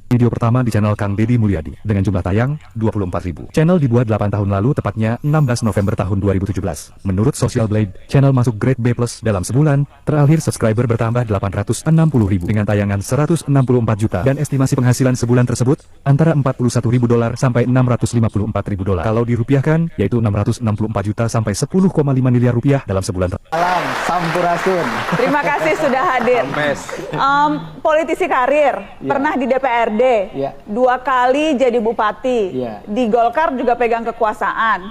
Video pertama di channel Kang Deddy Mulyadi dengan jumlah tayang 24.000. Channel dibuat 8 tahun lalu, tepatnya 16 November tahun 2017. Menurut Social Blade, channel masuk grade B+ dalam sebulan. Terakhir subscriber bertambah 860.000 dengan tayangan 164 juta dan estimasi penghasilan sebulan tersebut antara $41.000 sampai $654.000. Kalau dirupiahkan yaitu 664 juta sampai 10,5 miliar rupiah dalam sebulan. Salam, Sampurasun. Terima kasih sudah hadir. Politisi karir, pernah di DPRD, dua kali jadi bupati, di Golkar juga pegang kekuasaan.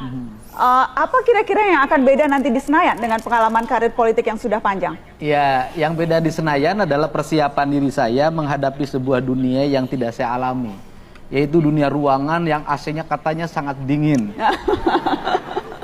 Apa kira-kira yang akan beda nanti di Senayan dengan pengalaman karir politik yang sudah panjang? Ya, yang beda di Senayan adalah persiapan diri saya menghadapi sebuah dunia yang tidak saya alami, yaitu dunia ruangan yang AC-nya katanya sangat dingin.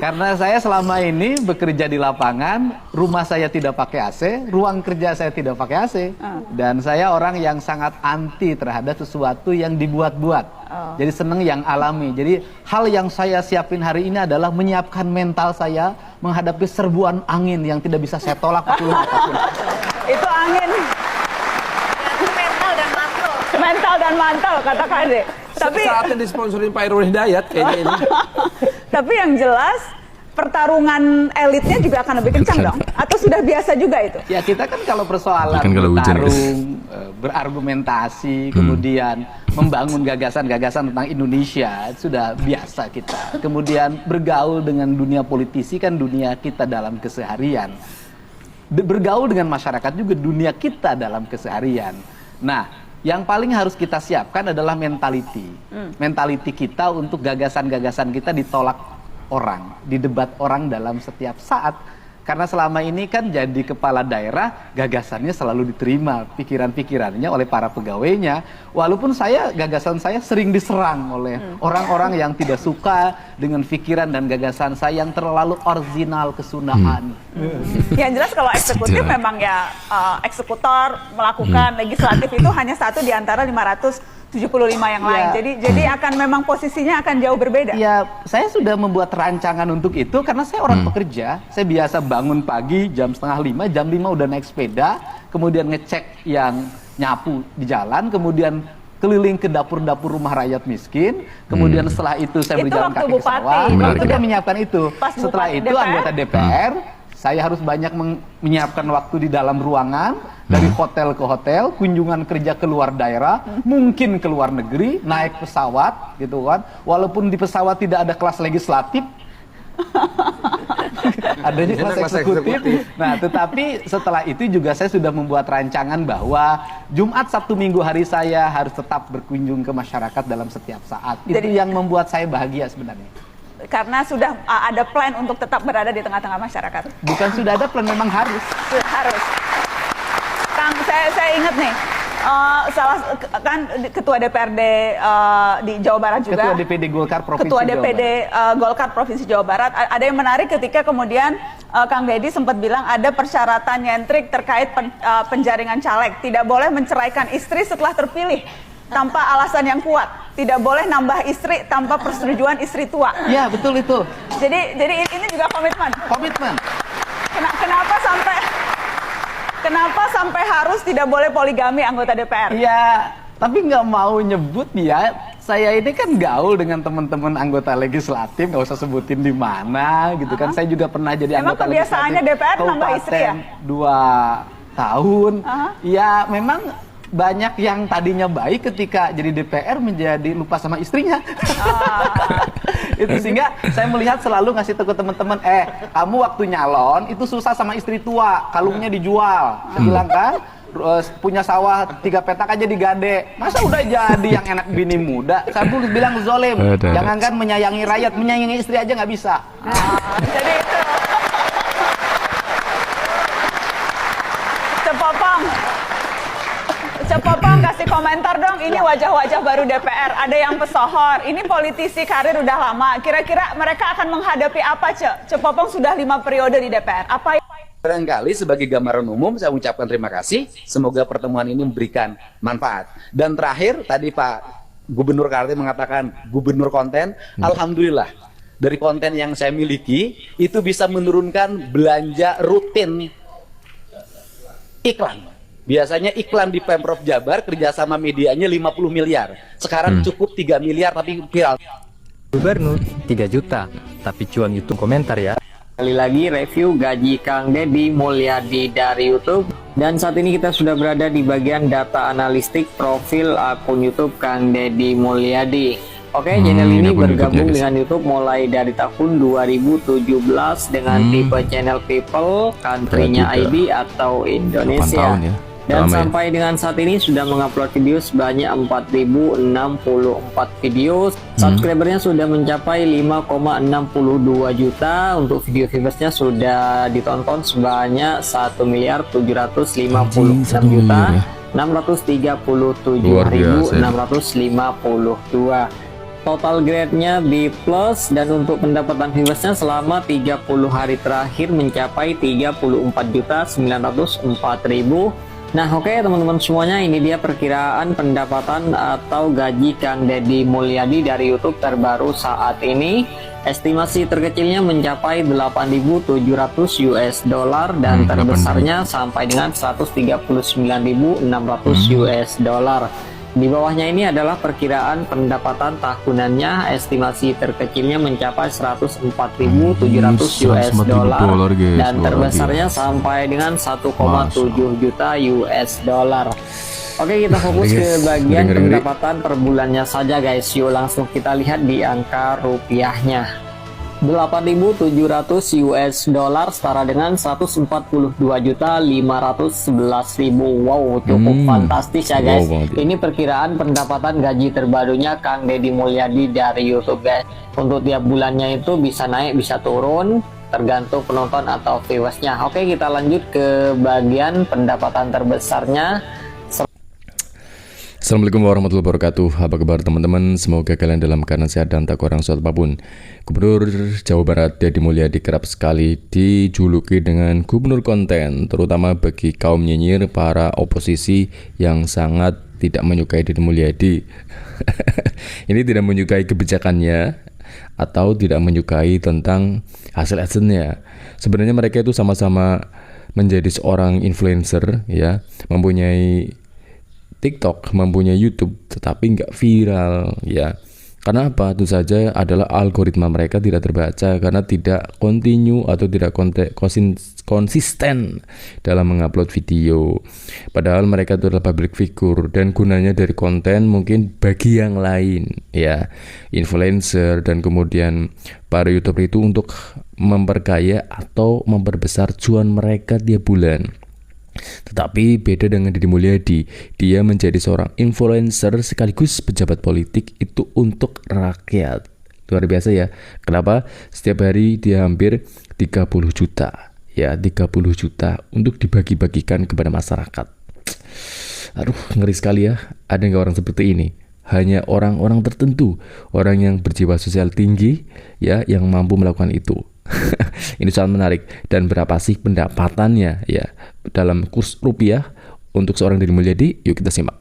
Karena saya selama ini bekerja di lapangan, rumah saya tidak pakai AC, ruang kerja saya tidak pakai AC. Dan saya orang yang sangat anti terhadap sesuatu yang dibuat-buat. Jadi seneng yang alami. Jadi hal yang saya siapin hari ini adalah menyiapkan mental saya menghadapi serbuan angin yang tidak bisa saya tolak apapun. Itu angin. Mental dan mantel. Mental dan mantel, kata Kade. Tapi saatnya disponsorin Pak Irwan Hidayat kayaknya ini. Tapi yang jelas pertarungan elitnya juga akan lebih kencang dong? Atau sudah biasa juga itu? Ya kita kan kalau persoalan bertarung, berargumentasi, kemudian membangun gagasan-gagasan tentang Indonesia, sudah biasa kita. Kemudian bergaul dengan dunia politisi kan dunia kita dalam keseharian. Bergaul dengan masyarakat juga dunia kita dalam keseharian. Nah, yang paling harus kita siapkan adalah mentality. Mentality kita untuk gagasan-gagasan kita ditolak orang, didebat orang dalam setiap saat. Karena selama ini kan jadi kepala daerah, gagasannya selalu diterima, pikiran-pikirannya oleh para pegawainya. Walaupun gagasan saya sering diserang oleh orang-orang yang tidak suka dengan pikiran dan gagasan saya yang terlalu original kesunaan. Yang jelas kalau eksekutif memang ya eksekutor melakukan, legislatif itu hanya satu di antara 575 yang lain. Jadi akan memang posisinya akan jauh berbeda. Ya, saya sudah membuat rancangan untuk itu karena saya orang pekerja. Saya biasa bangun pagi jam 4:30, jam 5 udah naik sepeda, kemudian ngecek yang nyapu di jalan, kemudian keliling ke dapur-dapur rumah rakyat miskin, kemudian setelah itu saya berjalan kaki ke sawah, itu dia menyiapkan itu. Setelah itu anggota DPR, saya harus banyak menyiapkan waktu di dalam ruangan, dari hotel ke hotel, kunjungan kerja ke luar daerah, mungkin ke luar negeri, naik pesawat, gitu kan. Walaupun di pesawat tidak ada kelas legislatif, adanya kelas eksekutif. Nah, tetapi setelah itu juga saya sudah membuat rancangan bahwa Jumat, Sabtu, Minggu hari saya harus tetap berkunjung ke masyarakat dalam setiap saat. Itu yang membuat saya bahagia sebenarnya. Karena sudah ada plan untuk tetap berada di tengah-tengah masyarakat. Bukan sudah ada plan, memang harus. Harus. Kang, saya ingat nih, kan Ketua DPRD di Jawa Barat juga. Ketua DPD Golkar Provinsi Ketua Jawa DPD Barat. Golkar Provinsi Jawa Barat. Ada yang menarik ketika kemudian Kang Deddy sempat bilang ada persyaratan nyentrik terkait penjaringan caleg. Tidak boleh menceraikan istri setelah terpilih tanpa alasan yang kuat. Tidak boleh nambah istri tanpa persetujuan istri tua. Ya, betul itu. Jadi ini juga komitmen. Komitmen. Kenapa sampai harus tidak boleh poligami anggota DPR? Ya, tapi nggak mau nyebut ya. Saya ini kan gaul dengan teman-teman anggota legislatif, nggak usah sebutin di mana gitu kan. Saya juga pernah jadi anggota legislatif. Emang kebiasaannya DPR nambah istri ya? 2 tahun. Ya, memang banyak yang tadinya baik ketika jadi DPR menjadi lupa sama istrinya. Itu sehingga saya melihat selalu ngasih tahu ke teman-teman, kamu waktu nyalon itu susah sama istri tua, kalungnya dijual. Saya bilang kan, punya sawah 3 petak aja digade. Masa udah jadi yang enak bini muda? Saya dulu bilang zolim, jangankan menyayangi rakyat, menyayangi istri aja nggak bisa. Jadi itu. Cepopong kasih komentar dong, ini wajah-wajah baru DPR, ada yang pesohor, ini politisi karir udah lama, kira-kira mereka akan menghadapi apa, Cepopong sudah 5 periode di DPR, apa yang... Barangkali sebagai gambaran umum saya ucapkan terima kasih, semoga pertemuan ini memberikan manfaat. Dan terakhir, tadi Pak Gubernur Kaltim mengatakan gubernur konten, alhamdulillah. Dari konten yang saya miliki, itu bisa menurunkan belanja rutin iklan. Biasanya iklan di Pemprov Jabar kerjasama medianya 50 miliar. Sekarang cukup 3 miliar tapi viral. Gubernur 3 juta, tapi cuan YouTube komentar ya. Kali lagi review gaji Kang Deddy Mulyadi dari YouTube. Dan saat ini kita sudah berada di bagian data analistik profil akun YouTube Kang Deddy Mulyadi. Oke, channel ini bergabung dengan YouTube mulai dari tahun 2017 dengan tipe channel People, country-nya IB atau Indonesia. Ya. Dan sampai dengan saat ini sudah mengupload video sebanyak 4064 video. Subscribernya sudah mencapai 5,62 juta. Untuk video viewersnya sudah ditonton sebanyak 1.756.637.652. Total grade-nya B+, dan untuk pendapatan viewersnya selama 30 hari terakhir mencapai 34.904.000. Nah oke teman-teman semuanya, ini dia perkiraan pendapatan atau gaji Kang Deddy Mulyadi dari YouTube terbaru saat ini. Estimasi terkecilnya mencapai 8.700 US dollar dan terbesarnya sampai dengan 139.600 US dollar. Di bawahnya ini adalah perkiraan pendapatan tahunannya. Estimasi terkecilnya mencapai 104.700 US dollar dan terbesarnya sampai dengan 1,7 juta US dollar. Oke, kita fokus ke bagian pendapatan per bulannya saja guys. Yuk langsung kita lihat di angka rupiahnya. 8.700 US dollar setara dengan 142.511.000. Wow, cukup fantastis ya guys. Ini perkiraan pendapatan gaji terbarunya Kang Deddy Mulyadi dari YouTube guys. Untuk tiap bulannya itu bisa naik bisa turun tergantung penonton atau viewersnya. Oke, kita lanjut ke bagian pendapatan terbesarnya. Assalamualaikum warahmatullahi wabarakatuh. Apa kabar teman-teman? Semoga kalian dalam keadaan sehat dan tak kurang suatu apapun. Gubernur Jawa Barat Deddy Mulyadi kerap sekali dijuluki dengan gubernur konten, terutama bagi kaum nyinyir para oposisi yang sangat tidak menyukai Deddy Mulyadi. Ini tidak menyukai kebijakannya atau tidak menyukai tentang hasil-hasilnya. Sebenarnya mereka itu sama-sama menjadi seorang influencer ya, mempunyai TikTok, mempunyai YouTube, tetapi nggak viral ya. Karena apa? Itu saja adalah algoritma mereka tidak terbaca karena tidak kontinu atau tidak konsisten dalam mengupload video. Padahal mereka itu adalah public figure dan gunanya dari konten mungkin bagi yang lain ya, influencer dan kemudian para YouTuber itu untuk memperkaya atau memperbesar cuan mereka tiap bulan. Tetapi beda dengan Deddy Mulyadi, dia menjadi seorang influencer sekaligus pejabat politik itu untuk rakyat. Luar biasa ya. Kenapa? Setiap hari dia hampir 30 juta. Ya, 30 juta untuk dibagi-bagikan kepada masyarakat. Aduh, ngeri sekali ya. Ada nggak orang seperti ini? Hanya orang-orang tertentu, orang yang berjiwa sosial tinggi ya, yang mampu melakukan itu. Ini sangat menarik. Dan berapa sih pendapatannya ya dalam kurs rupiah untuk seorang Deddy Mulyadi? Yuk kita simak.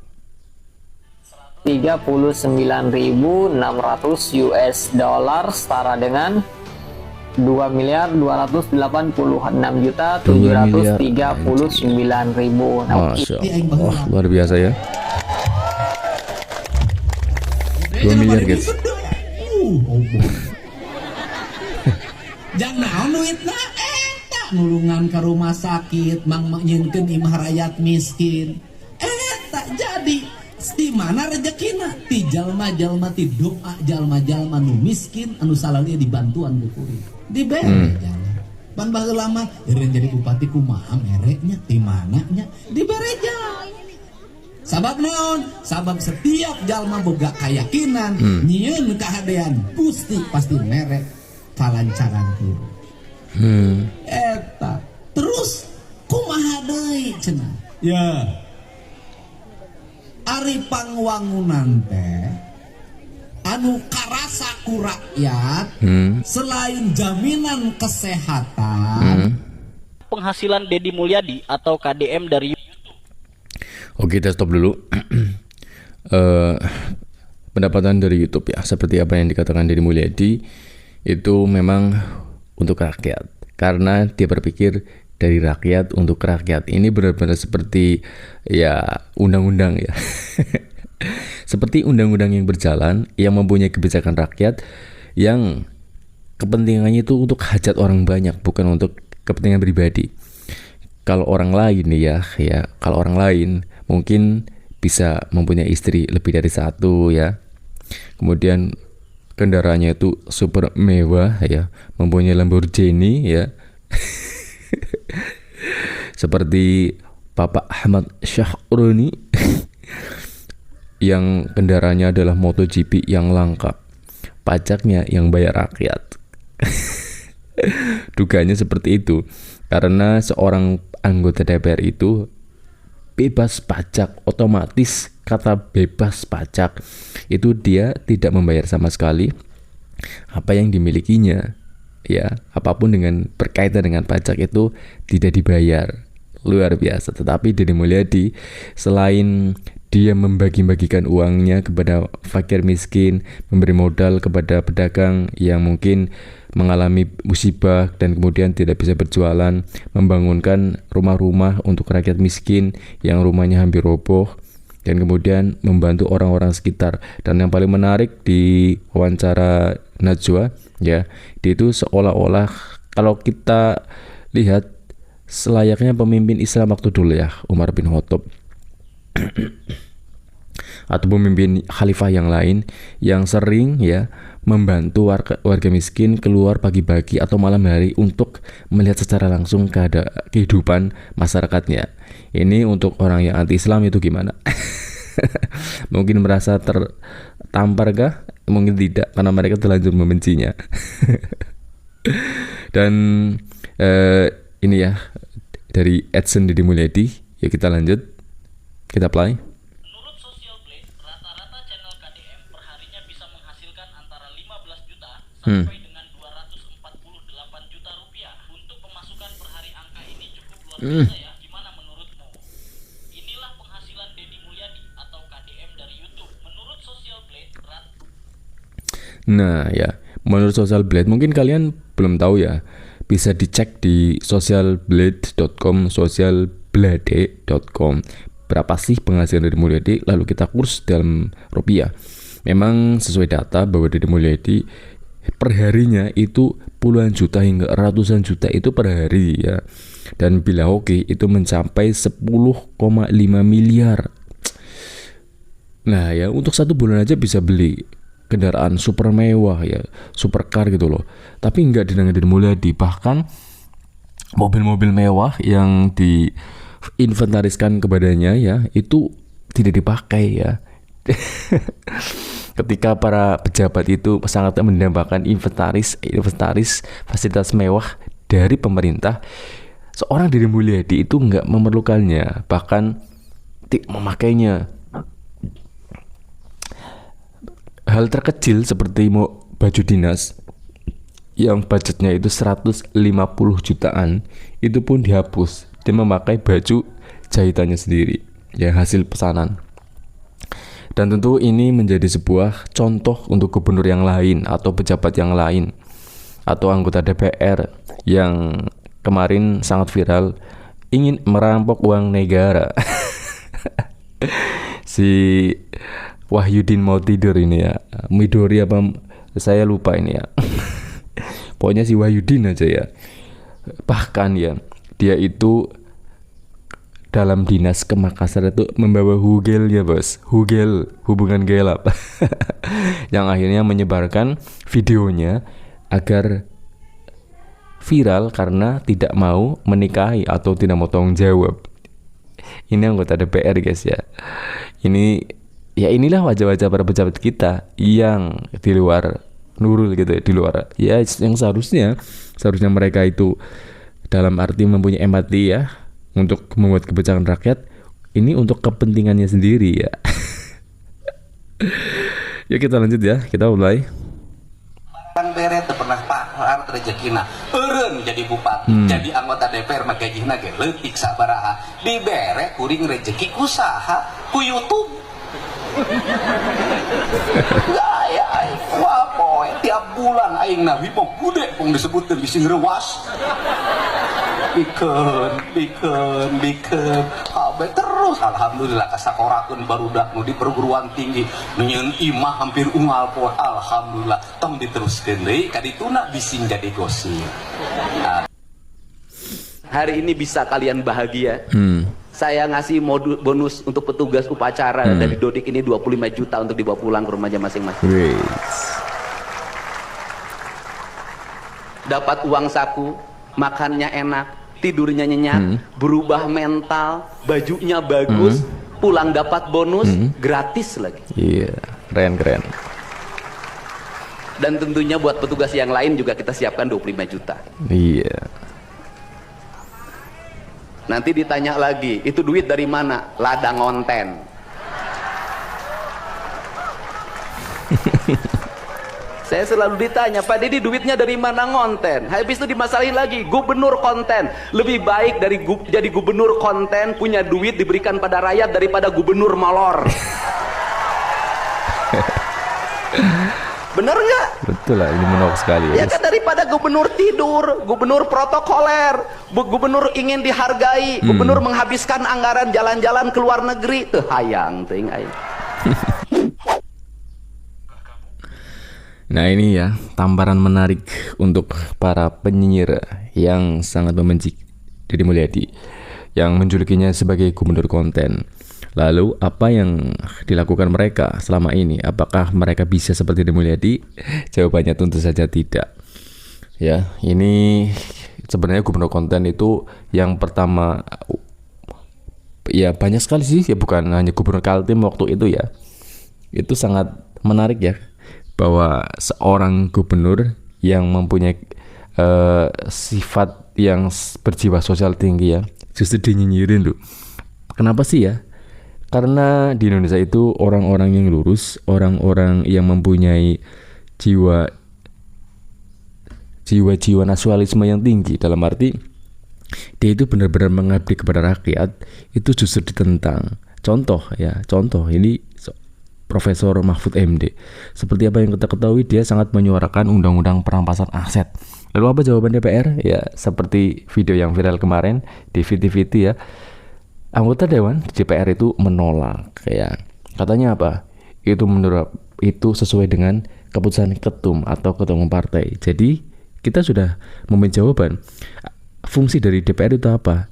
39.600 US dollar setara dengan 2.286.739.000. Wah, luar biasa ya. 2 miliar guys. Jangan duitna eta nulungan ke rumah sakit nyeunkeun imah rakyat miskin eta jadi di mana rezekina ti jalma-jalma ti doa jalma-jalma nu miskin anu salahnya dibantuan ku kuring dibere jalan pan baheula mah eureun jadi bupati kumaha mereknya ti mana nya dibere jalan. Sabab naon? Sabab setiap jalma boga kayakinan nyieun kahadean Gusti pasti merek kalancaran hidup. Eta terus kumaha deui cenah ya ari pangwangunan teh anu karasa ku rakyat selain jaminan kesehatan penghasilan Deddy Mulyadi atau KDM dari. Oke, kita stop dulu. Pendapatan dari YouTube ya, seperti apa yang dikatakan Deddy Mulyadi itu memang untuk rakyat, karena dia berpikir dari rakyat untuk rakyat. Ini benar-benar seperti ya undang-undang ya. Seperti undang-undang yang berjalan, yang mempunyai kebijakan rakyat, yang kepentingannya itu untuk hajat orang banyak, bukan untuk kepentingan pribadi. Kalau orang lain nih ya, kalau orang lain mungkin bisa mempunyai istri lebih dari satu ya. Kemudian kendaraannya itu super mewah ya, mempunyai Lamborghini ya. Seperti Bapak Ahmad Syahrini yang kendaraannya adalah MotoGP yang langka, pajaknya yang bayar rakyat. Dugaannya seperti itu, karena seorang anggota DPR itu bebas pajak, otomatis kata bebas pajak itu dia tidak membayar sama sekali apa yang dimilikinya ya, apapun dengan berkaitan dengan pajak itu tidak dibayar. Luar biasa. Tetapi Deddy Mulyadi selain dia membagi-bagikan uangnya kepada fakir miskin, memberi modal kepada pedagang yang mungkin mengalami musibah dan kemudian tidak bisa berjualan, membangunkan rumah-rumah untuk rakyat miskin yang rumahnya hampir roboh, dan kemudian membantu orang-orang sekitar. Dan yang paling menarik di wawancara Najwa ya, dia itu seolah-olah kalau kita lihat selayaknya pemimpin Islam waktu dulu ya, Umar bin Khattab atau pemimpin khalifah yang lain yang sering ya membantu warga miskin keluar pagi-pagi atau malam hari untuk melihat secara langsung kehidupan masyarakatnya. Ini untuk orang yang anti Islam itu gimana? Mungkin merasa tertampar kah? Mungkin tidak, karena mereka terlanjur membencinya. Dan ini ya dari Edson Deddy Mulyadi. Ya kita lanjut, kita play. Menurut Social Blade, rata-rata channel KDM perharinya bisa menghasilkan antara 15 juta sampai dengan 248 juta rupiah. Untuk pemasukan per hari, angka ini cukup luar biasa ya. Gimana menurutmu? Inilah penghasilan Deddy Mulyadi atau KDM dari YouTube. Menurut Social Blade, Nah ya, menurut Social Blade, mungkin kalian belum tahu ya, bisa dicek di socialblade.com, socialblade.com. Berapa sih penghasilan Deddy Mulyadi? Lalu kita kurs dalam rupiah. Memang sesuai data bahwa Deddy Mulyadi perharinya itu puluhan juta hingga ratusan juta itu per hari ya. Dan bila hoki itu mencapai 10,5 miliar. Nah ya, untuk satu bulan aja bisa beli kendaraan super mewah ya, supercar gitu loh. Tapi enggak dengan Deddy Mulyadi, bahkan mobil-mobil mewah yang diinventariskan kepadanya ya itu tidak dipakai ya. Ketika para pejabat itu sangat mendambakan inventaris fasilitas mewah dari pemerintah, seorang Deddy Mulyadi itu enggak memerlukannya, bahkan tidak memakainya. Hal terkecil seperti baju dinas yang budgetnya itu 150 jutaan itu pun dihapus. Dia memakai baju jahitannya sendiri ya, hasil pesanan. Dan tentu ini menjadi sebuah contoh untuk gubernur yang lain atau pejabat yang lain atau anggota DPR yang kemarin sangat viral ingin merampok uang negara. Si Wahyudin mau tidur ini ya, Midori apa saya lupa ini ya. Pokoknya si Wahyudin aja ya. Bahkan ya, dia itu dalam dinas ke Makassar itu membawa hugel ya bos, hugel, hubungan gelap. Yang akhirnya menyebarkan videonya agar viral karena tidak mau menikahi atau tidak mau tanggung jawab. Ini anggota DPR guys ya. Inilah wajah-wajah para pejabat kita yang di luar nurul gitu ya, di luar ya, yang seharusnya mereka itu dalam arti mempunyai empati ya untuk membuat kebijakan rakyat ini untuk kepentingannya sendiri ya. Ya kita lanjut ya, kita mulai. Bang beret pernah pahar rezekina eureun jadi bupati, jadi anggota DPR mah gajihna ge leutik sabaraha, dibere kuring rezeki kusaha ku YouTube. Gaya aing wah poe tiap bulan aing na wipong kude pong disebutkeun bising reuas. bikin kabeh terus alhamdulillah kasakorakeun barudak nu di perguruan tinggi nyeun imah hampir unggal poe alhamdulillah tong diteruskeun deui ka dituna bising jadi gosip. Hari ini bisa kalian bahagia. Saya ngasih bonus untuk petugas upacara dari Dodik ini 25 juta untuk dibawa pulang ke rumahnya masing-masing. Dapat uang saku, makannya enak, tidurnya nyenyak, berubah mental, bajunya bagus, pulang dapat bonus, gratis lagi. Iya, keren. Dan tentunya buat petugas yang lain juga kita siapkan 25 juta. Iya. Nanti ditanya lagi, itu duit dari mana? Ladang konten. Saya selalu ditanya, Pak Deddy duitnya dari mana ngonten? Habis itu dimasalahin lagi, gubernur konten. Lebih baik dari jadi gubernur konten, punya duit diberikan pada rakyat daripada gubernur molor. Bener nggak? Betul lah, ini menolak sekali ya kan, daripada gubernur tidur, gubernur protokoler, gubernur ingin dihargai, gubernur menghabiskan anggaran jalan-jalan ke luar negeri, teu hayang teuing aing. Nah ini ya, tamparan menarik untuk para penyinyir yang sangat membenci Deddy Mulyadi, yang menjulukinya sebagai gubernur konten. Lalu apa yang dilakukan mereka selama ini? Apakah mereka bisa seperti Deddy Mulyadi? Jawabannya tentu saja tidak. Ya, ini sebenarnya gubernur konten itu yang pertama, ya banyak sekali sih, ya bukan hanya gubernur Kaltim waktu itu ya. Itu sangat menarik ya, bahwa seorang gubernur yang mempunyai sifat yang berjiwa sosial tinggi ya, justru dinyinyirin tuh. Kenapa sih ya? Karena di Indonesia itu orang-orang yang lurus, orang-orang yang mempunyai jiwa nasionalisme yang tinggi, dalam arti dia itu benar-benar mengabdi kepada rakyat, itu justru ditentang. Contoh ini Profesor Mahfud MD. Seperti apa yang kita ketahui, dia sangat menyuarakan undang-undang perampasan aset. Lalu apa jawaban DPR? Ya seperti video yang viral kemarin di VT ya. Anggota Dewan DPR itu menolak, kayak katanya apa? Itu sesuai dengan keputusan ketum atau ketua umum partai. Jadi kita sudah memberi jawaban. Fungsi dari DPR itu apa?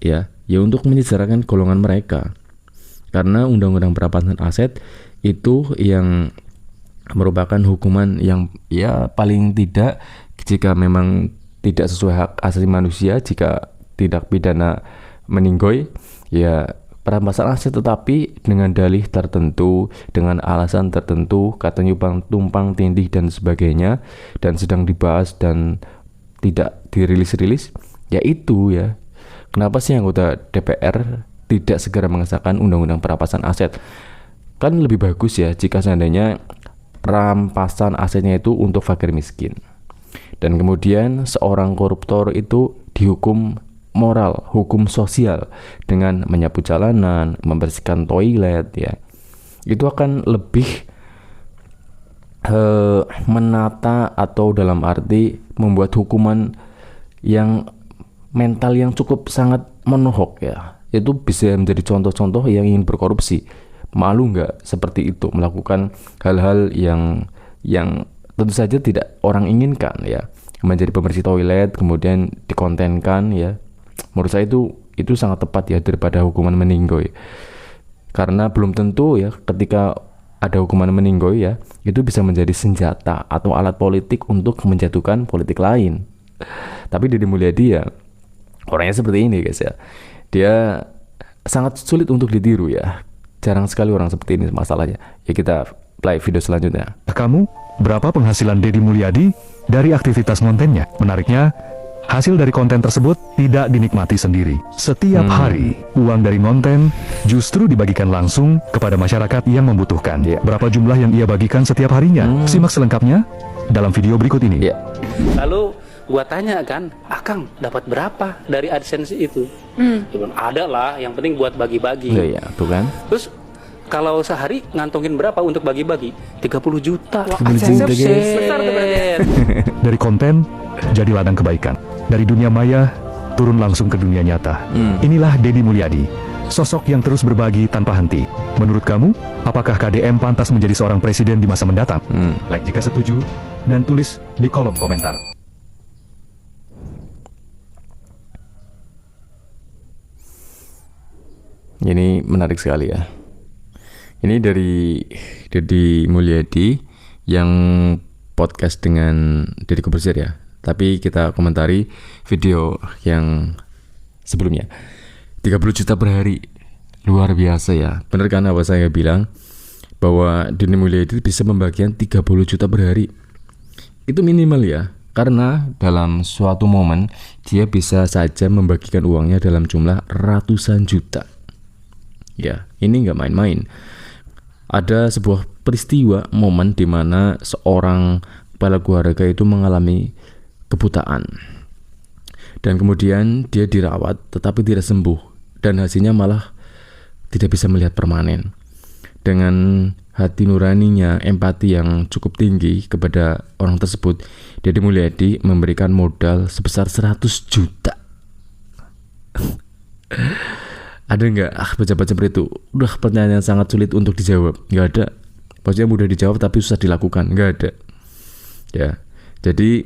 Ya untuk menyejahterakan golongan mereka. Karena undang-undang perampasan aset itu yang merupakan hukuman yang ya paling tidak, jika memang tidak sesuai hak asasi manusia, jika tidak pidana meninggoy, ya perampasan aset, tetapi dengan dalih tertentu, dengan alasan tertentu, katanya tumpang tindih dan sebagainya, dan sedang dibahas dan tidak dirilis-rilis, yaitu ya kenapa sih anggota DPR tidak segera mengesahkan undang-undang perampasan aset? Kan lebih bagus ya jika seandainya rampasan asetnya itu untuk fakir miskin, dan kemudian seorang koruptor itu dihukum moral, hukum sosial dengan menyapu jalanan, membersihkan toilet ya. Itu akan lebih menata, atau dalam arti membuat hukuman yang mental yang cukup sangat menohok ya. Itu bisa menjadi contoh-contoh yang ingin berkorupsi. Malu nggak seperti itu, melakukan hal-hal yang tentu saja tidak orang inginkan ya. Menjadi pembersih toilet kemudian dikontenkan ya. Menurut saya itu sangat tepat ya, daripada hukuman meninggoy. Karena belum tentu ya ketika ada hukuman meninggoy ya, itu bisa menjadi senjata atau alat politik untuk menjatuhkan politik lain. Tapi Deddy Mulyadi ya orangnya seperti ini guys ya. Dia sangat sulit untuk ditiru ya. Jarang sekali orang seperti ini masalahnya. Ya kita play video selanjutnya. Kamu, berapa penghasilan Deddy Mulyadi dari aktivitas kontennya? Menariknya, hasil dari konten tersebut tidak dinikmati sendiri. Setiap hari, uang dari konten justru dibagikan langsung kepada masyarakat yang membutuhkan. Berapa jumlah yang ia bagikan setiap harinya? Simak selengkapnya dalam video berikut ini. Lalu gua tanya kan, Akang dapat berapa dari AdSense itu? Ada lah, yang penting buat bagi-bagi. Iya, tuh kan. Terus kalau sehari ngantongin berapa untuk bagi-bagi? 30 juta. Wah, 30 juta, guys. besar tuh berarti. Dari konten jadi ladang kebaikan. Dari dunia maya turun langsung ke dunia nyata. Inilah Deddy Mulyadi, sosok yang terus berbagi tanpa henti. Menurut kamu, apakah KDM pantas menjadi seorang presiden di masa mendatang? Like jika setuju, dan tulis di kolom komentar. Ini menarik sekali ya. Ini dari Deddy Mulyadi yang podcast dengan Deddy Corbuzier ya. Tapi kita komentari video yang sebelumnya. 30 juta per hari. Luar biasa ya. Benar kan apa saya bilang? Bahwa Deddy Mulyadi bisa membagikan 30 juta per hari. Itu minimal ya. Karena dalam suatu momen dia bisa saja membagikan uangnya dalam jumlah ratusan juta. Ya, ini nggak main-main. Ada sebuah peristiwa momen di mana seorang kepala keluarga itu mengalami kebutaan. Dan kemudian dia dirawat tetapi tidak sembuh. Dan hasilnya malah tidak bisa melihat permanen. Dengan hati nuraninya, empati yang cukup tinggi kepada orang tersebut, Deddy Mulyadi memberikan modal sebesar 100 juta. Ada nggak baca-baca seperti itu? Udah pertanyaan yang sangat sulit untuk dijawab. Nggak ada. Maksudnya mudah dijawab tapi susah dilakukan. Nggak ada. Ya, jadi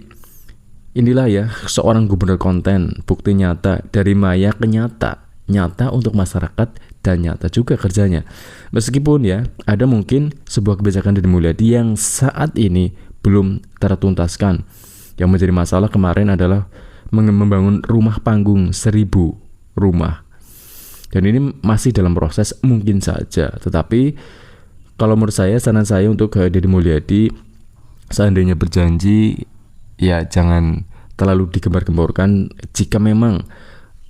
inilah ya seorang gubernur konten, bukti nyata dari maya ke nyata, nyata untuk masyarakat dan nyata juga kerjanya. Meskipun ya ada mungkin sebuah kebijakan Deddy Mulyadi yang saat ini belum tertuntaskan. Yang menjadi masalah kemarin adalah membangun rumah panggung 1000 rumah. Dan ini masih dalam proses mungkin saja. Tetapi kalau menurut saya, saran saya untuk Deddy Mulyadi, seandainya berjanji, ya jangan terlalu digembar-gemborkan. Jika memang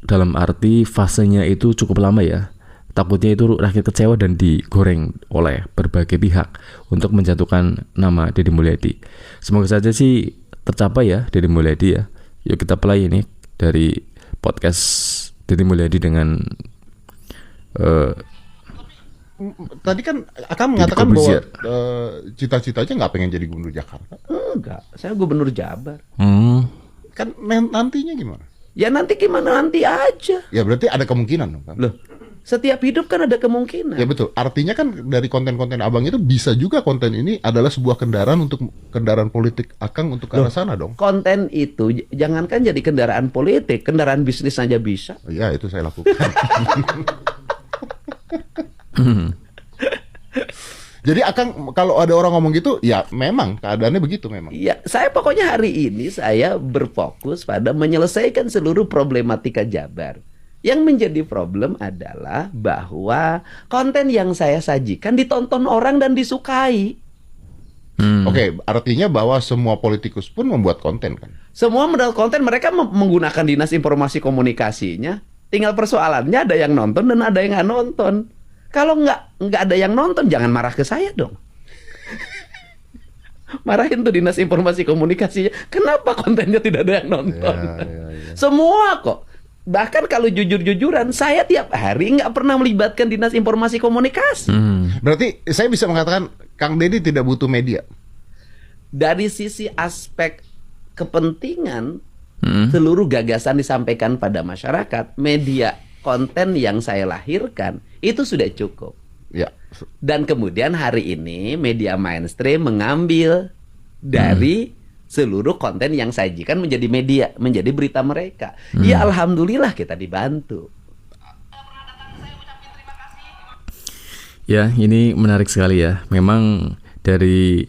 dalam arti fasenya itu cukup lama ya, takutnya itu rakyat kecewa dan digoreng oleh berbagai pihak untuk menjatuhkan nama Deddy Mulyadi. Semoga saja sih tercapai ya Deddy Mulyadi ya. Yuk kita play ini dari podcast Deddy Mulyadi dengan tadi kan akan mengatakan bahwa cita-citanya nggak pengen jadi gubernur Jakarta. Enggak, saya gubernur Jabar. Kan nantinya gimana? Ya nanti gimana nanti aja. Ya berarti ada kemungkinan dong kan? Loh, setiap hidup kan ada kemungkinan. Ya betul. Artinya kan dari konten-konten abang itu bisa juga konten ini adalah sebuah kendaraan untuk kendaraan politik Akang untuk ke arah sana dong. Konten itu jangankan jadi kendaraan politik, kendaraan bisnis aja bisa. Ya itu saya lakukan. Jadi Akang kalau ada orang ngomong gitu, ya memang keadaannya begitu memang. Ya, saya pokoknya hari ini saya berfokus pada menyelesaikan seluruh problematika Jabar. Yang menjadi problem adalah bahwa konten yang saya sajikan ditonton orang dan disukai. Oke, artinya bahwa semua politikus pun membuat konten kan? Semua modal konten mereka menggunakan dinas informasi komunikasinya. Tinggal persoalannya ada yang nonton dan ada yang nggak nonton. Kalau nggak ada yang nonton, jangan marah ke saya dong. Marahin tuh dinas informasi komunikasinya. Kenapa kontennya tidak ada yang nonton? Ya. Semua kok. Bahkan kalau jujur-jujuran, saya tiap hari nggak pernah melibatkan dinas informasi komunikasi. Berarti saya bisa mengatakan Kang Deddy tidak butuh media. Dari sisi aspek kepentingan, seluruh gagasan disampaikan pada masyarakat, media konten yang saya lahirkan itu sudah cukup. Ya. Dan kemudian hari ini media mainstream mengambil dari seluruh konten yang sajikan menjadi media, menjadi berita mereka. Ya alhamdulillah kita dibantu. Ya, ini menarik sekali ya. Memang dari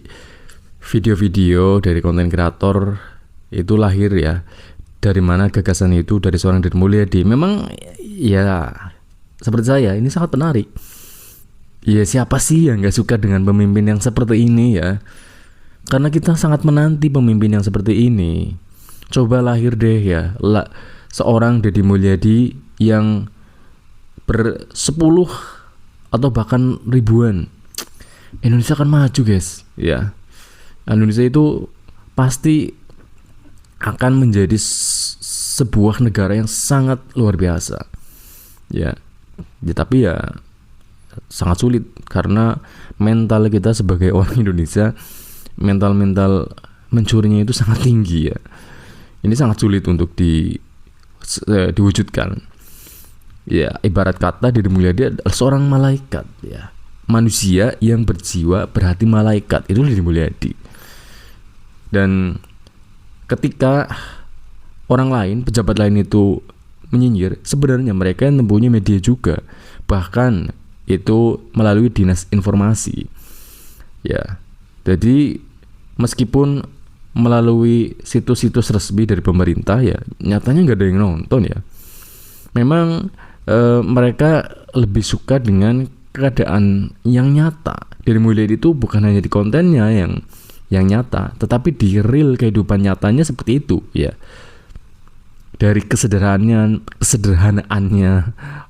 video-video dari konten kreator itu lahir ya. Dari mana gagasan itu dari seorang Deddy Mulyadi. Memang ya seperti saya ini sangat menarik. Ya siapa sih yang gak suka dengan pemimpin yang seperti ini ya. Karena kita sangat menanti pemimpin yang seperti ini. Coba lahir deh ya seorang Deddy Mulyadi yang ber-10 atau bahkan ribuan. Indonesia akan maju guys ya. Indonesia itu pasti akan menjadi sebuah negara yang sangat luar biasa. Ya tapi ya sangat sulit karena mental kita sebagai orang Indonesia, mental mencurinya itu sangat tinggi ya. Ini sangat sulit untuk diwujudkan. Ya, ibarat kata Deddy Mulyadi adalah seorang malaikat, ya. Manusia yang berjiwa berhati malaikat, itu Deddy Mulyadi. Dan ketika orang lain, pejabat lain itu menyinyir, sebenarnya mereka yang mempunyai media juga, bahkan itu melalui dinas informasi. Ya, jadi meskipun melalui situs-situs resmi dari pemerintah, ya nyatanya nggak ada yang nonton ya. Memang mereka lebih suka dengan keadaan yang nyata. Deddy Mulyadi itu bukan hanya di kontennya yang nyata, tetapi di real kehidupan nyatanya seperti itu ya. Dari kesederhanaannya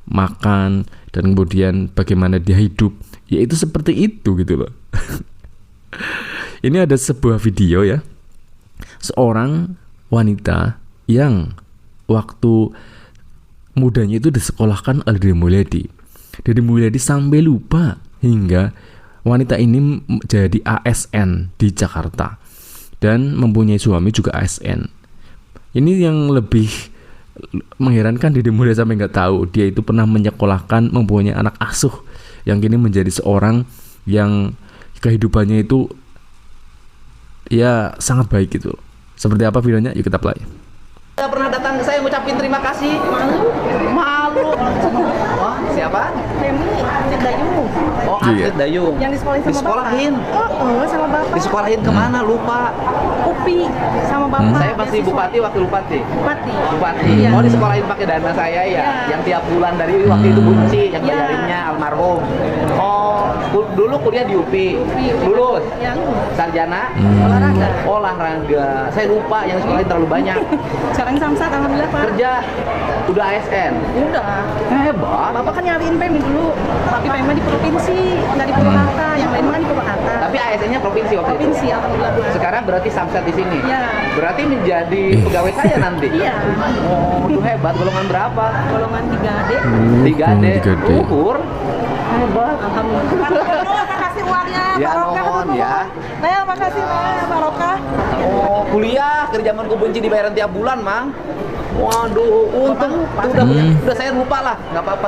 makan dan kemudian bagaimana dia hidup, ya itu seperti itu gitu loh. Ini ada sebuah video ya, seorang wanita yang waktu mudanya itu disekolahkan oleh Deddy Mulyadi. Deddy Mulyadi sampai lupa hingga wanita ini jadi ASN di Jakarta dan mempunyai suami juga ASN. Ini yang lebih mengherankan, Deddy Mulyadi sampai nggak tahu dia itu pernah menyekolahkan, mempunyai anak asuh yang kini menjadi seorang yang kehidupannya itu ya sangat baik gitu. Seperti apa videonya? Yuk kita play. Pernah datang ke saya ngucapin terima kasih. Malu. Oh, siapa? Atlet Dayung. Oh, atlet Dayung. Yang disekolahin sama Bapak. Sama Bapak. Disekolahin kemana? Lupa. UPI sama Bapak. Saya pasti bupati, wakil bupati. Bupati. Iya. Oh, disekolahin pakai dana saya ya. Yang tiap bulan dari waktu itu Bunci yang bayarinnya almarhum. Oh, dulu kuliah di UPI. Lulus. Sarjana olahraga. Saya lupa yang sekolahin terlalu banyak. Sekarang samsat alhamdulillah Pak. Kerja udah ASN. Udah. Hebat. Bapak kan nyariin PEM dulu, tapi PEM di provinsi, nggak di Purwakarta. Yang lain mah di Purwakarta. Tapi ASN-nya provinsi waktu itu. Provinsi alhamdulillah Pak. Sekarang berarti samsat di sini. Iya. Berarti menjadi pegawai saya nanti. Iya. Oh, itu hebat. Golongan berapa? Golongan 3D. 3D. Luhur. Hebat. Alhamdulillah. Kasih uangnya Ya, barokah mohon ya. Nah, makasih Nah, barokah. Oh, kuliah dari zaman Bunci dibayaran tiap bulan, Mang. Waduh, untung udah saya lupa lah, nggak apa-apa.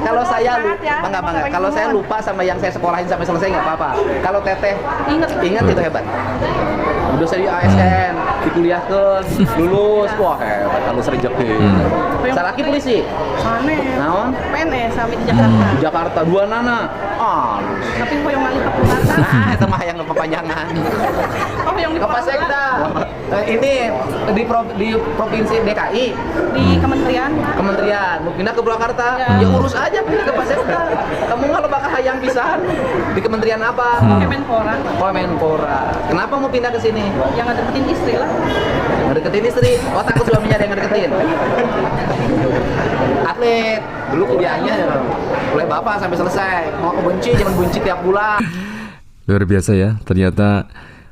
Kalau saya lupa, bangga. Kalau saya lupa sama yang saya sekolahin sampai selesai nggak apa-apa. Kalau Teteh ingat itu hebat. Udah saya di ASN, dikuliahkan, lulus, wah hebat, halus rezeki. Salaki polisi. Sana. Naon? PNS sampai di Jakarta. Di Jakarta dua nana. Tapi hoyong ngalih ke Purwakarta. Nah, itu mah yang kepanjangan. Oh, yang di Kapasek dah. Ini di provinsi DKI. Di kementerian. Mau pindah ke Purwakarta, ya urus aja pindah ke Pasekda. Kamu nggak bakal hayang pisan. Di kementerian apa? Kemenpora. Kemenpora. Kenapa mau pindah ke sini? Yang ngedeketin istri lah. Ngedeketin istri? Oh, takut suaminya ada yang ngedeketin. Atlet. Dulu kuliahnya oleh bapak sampai selesai. Mau ke Bunci, jangan Bunci tiap bulan. Luar biasa ya. Ternyata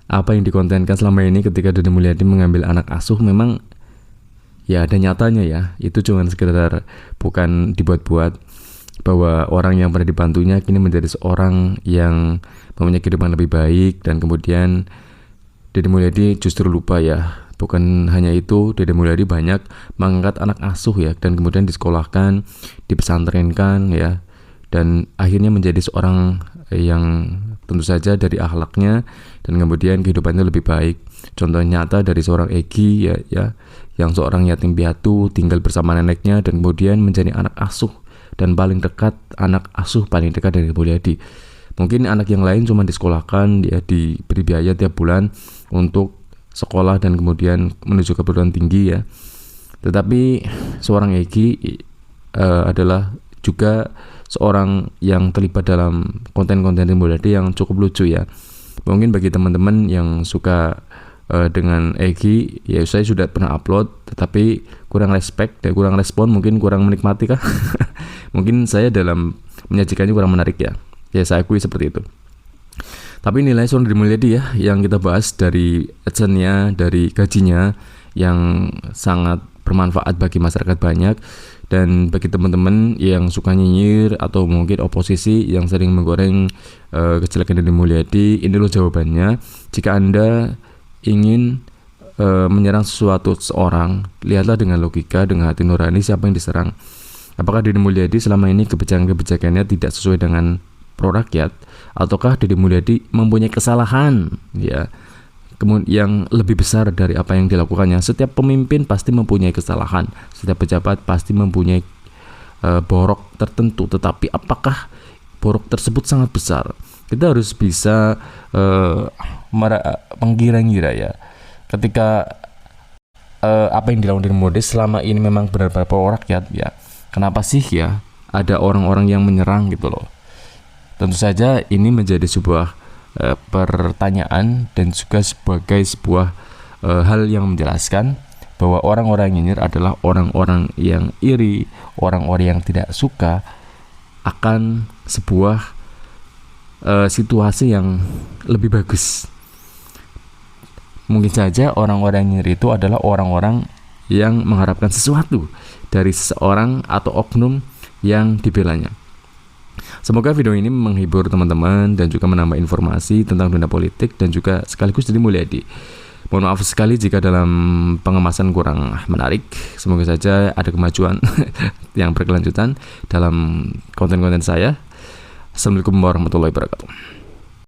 apa yang dikontenkan selama ini ketika Deddy Mulyadi mengambil anak asuh memang ya ada nyatanya ya. Itu cuma sekedar bukan dibuat-buat, bahwa orang yang pernah dibantunya kini menjadi seorang yang mempunyai kehidupan lebih baik. Dan kemudian Deddy Mulyadi justru lupa ya. Bukan hanya itu, Deddy Mulyadi banyak mengangkat anak asuh ya, dan kemudian disekolahkan, dipesantrenkan ya, dan akhirnya menjadi seorang yang tentu saja dari akhlaknya dan kemudian kehidupannya lebih baik. Contoh nyata dari seorang Egy ya, yang seorang yatim piatu tinggal bersama neneknya dan kemudian menjadi anak asuh dan paling dekat, anak asuh paling dekat dari Mulyadi. Mungkin anak yang lain cuma disekolahkan, dia diberi biaya tiap bulan untuk sekolah dan kemudian menuju ke perguruan tinggi ya. Tetapi seorang Egy adalah juga seorang yang terlibat dalam konten-konten Deddy Mulyadi yang cukup lucu ya. Mungkin bagi teman-teman yang suka dengan Egy, ya saya sudah pernah upload tetapi kurang respect dan kurang respon, mungkin kurang menikmati kah? Mungkin saya dalam menyajikannya kurang menarik ya. Ya saya akui seperti itu. Tapi nilai seorang Deddy Mulyadi ya yang kita bahas dari adsense-nya, dari gajinya yang sangat bermanfaat bagi masyarakat banyak. Dan bagi teman-teman yang suka nyinyir atau mungkin oposisi yang sering menggoreng kejelekan Deddy Mulyadi, ini loh jawabannya. Jika Anda ingin menyerang seseorang, lihatlah dengan logika, dengan hati nurani siapa yang diserang. Apakah Deddy Mulyadi selama ini kebijakan-kebijakannya tidak sesuai dengan pro rakyat, ataukah Deddy Mulyadi mempunyai kesalahan ya yang lebih besar dari apa yang dilakukannya. Setiap pemimpin pasti mempunyai kesalahan, setiap pejabat pasti mempunyai borok tertentu, tetapi apakah borok tersebut sangat besar? Kita harus bisa mengira-ngira ya, ketika apa yang dilakukan Deddy Mulyadi selama ini memang benar-benar pro rakyat ya, kenapa sih ya ada orang-orang yang menyerang gitu loh. Tentu saja ini menjadi sebuah pertanyaan dan juga sebagai sebuah hal yang menjelaskan bahwa orang-orang nyinyir adalah orang-orang yang iri, orang-orang yang tidak suka akan sebuah situasi yang lebih bagus. Mungkin saja orang-orang yang nyinyir itu adalah orang-orang yang mengharapkan sesuatu dari seseorang atau oknum yang dibelanya. Semoga video ini menghibur teman-teman dan juga menambah informasi tentang dunia politik dan juga sekaligus Deddy Mulyadi. Mohon maaf sekali jika dalam pengemasan kurang menarik. Semoga saja ada kemajuan yang berkelanjutan dalam konten-konten saya. Assalamualaikum warahmatullahi wabarakatuh.